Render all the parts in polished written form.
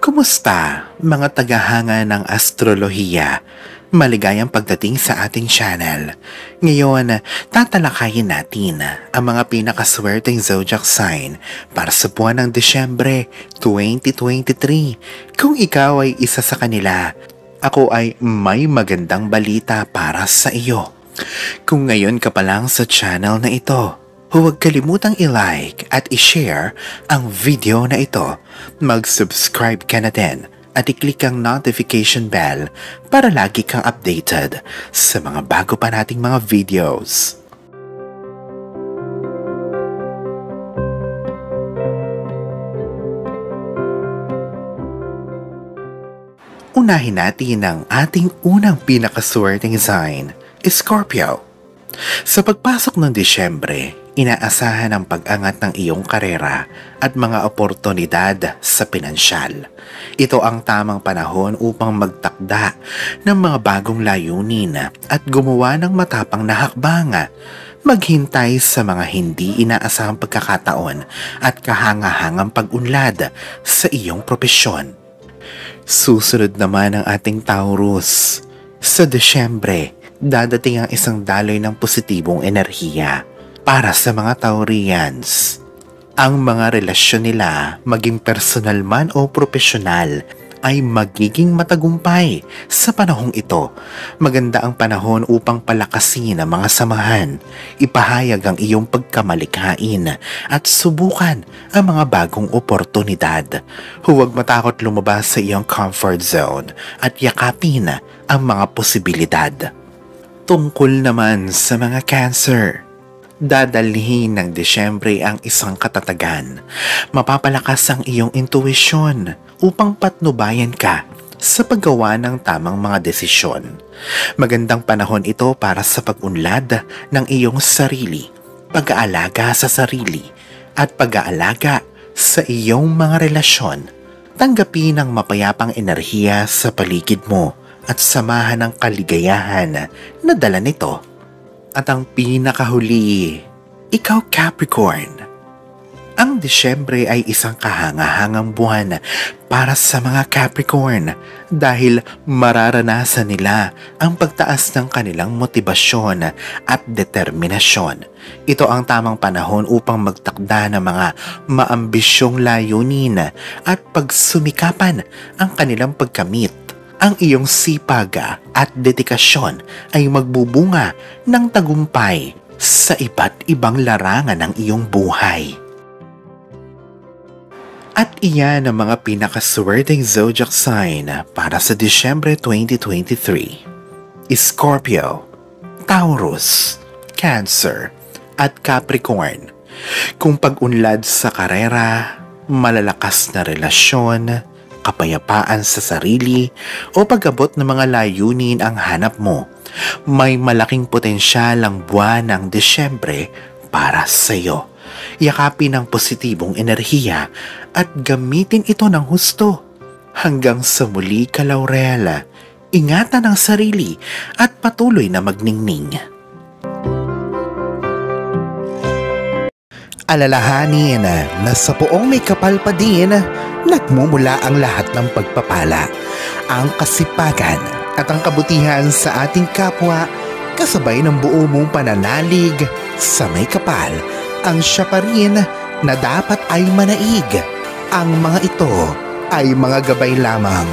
Kumusta, mga tagahanga ng astrolohiya? Maligayang pagdating sa ating channel. Ngayon, tatalakayin natin ang mga pinakaswerteng zodiac sign para sa buwan ng Disyembre 2023. Kung ikaw ay isa sa kanila, ako ay may magandang balita para sa iyo. Kung ngayon ka pa lang sa channel na ito, huwag kalimutang i-like at i-share ang video na ito. Mag-subscribe ka na din at i-click ang notification bell para lagi kang updated sa mga bago pa nating mga videos. Unahin natin ang ating unang pinakaswerteng sign, Scorpio. Sa pagpasok ng Disyembre, inaasahan ang pag-angat ng iyong karera at mga oportunidad sa pinansyal. Ito ang tamang panahon upang magtakda ng mga bagong layunin at gumawa ng matapang na hakbang. Maghintay sa mga hindi inaasahang pagkakataon at kahangahangang pag-unlad sa iyong propesyon. Susunod naman ang ating Taurus. Sa Disyembre, dadating ang isang daloy ng positibong enerhiya para sa mga Taurians. Ang mga relasyon nila, maging personal man o profesional, ay magiging matagumpay sa panahong ito. Maganda ang panahon upang palakasin ang mga samahan, ipahayag ang iyong pagkamalikhain at subukan ang mga bagong oportunidad. Huwag matakot lumabas sa iyong comfort zone at yakapin ang mga posibilidad. Tungkol naman sa mga Cancer, dadalhin ng Disyembre ang isang katatagan. Mapapalakas ang iyong intuisyon upang patnubayan ka sa paggawa ng tamang mga desisyon. Magandang panahon ito para sa pag-unlad ng iyong sarili, pag-aalaga sa sarili, at pag-aalaga sa iyong mga relasyon. Tanggapin ang mapayapang enerhiya sa paligid mo at samahan ng kaligayahan na dala nito. At ang pinakahuli, ikaw Capricorn. Ang Disyembre ay isang kahangahangang buwan para sa mga Capricorn dahil mararanasan nila ang pagtaas ng kanilang motibasyon at determinasyon. Ito ang tamang panahon upang magtakda ng mga maambisyong layunin at pagsumikapan ang kanilang pagkamit. Ang iyong sipag at dedikasyon ay magbubunga ng tagumpay sa iba't ibang larangan ng iyong buhay. At iyan ang mga pinakaswerteng zodiac sign para sa Disyembre 2023. Scorpio, Taurus, Cancer, at Capricorn. Kung pag-unlad sa karera, malalakas na relasyon, kapayapaan sa sarili o pag-abot ng mga layunin ang hanap mo, may malaking potensyal ang buwan ng Disyembre para sa iyo. Yakapin ang positibong enerhiya at gamitin ito ng husto. Hanggang sa muli ka, Laurel, ingatan ang sarili at patuloy na magningning. Alalahanin na sa poong may kapal pa din, nagmumula ang lahat ng pagpapala, ang kasipagan at ang kabutihan sa ating kapwa, kasabay ng buo mong pananalig sa may kapal. Ang siya pa rin na dapat ay manaig. Ang mga ito ay mga gabay lamang.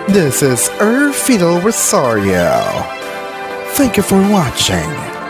This is Fiddle Rosario. Thank you for watching.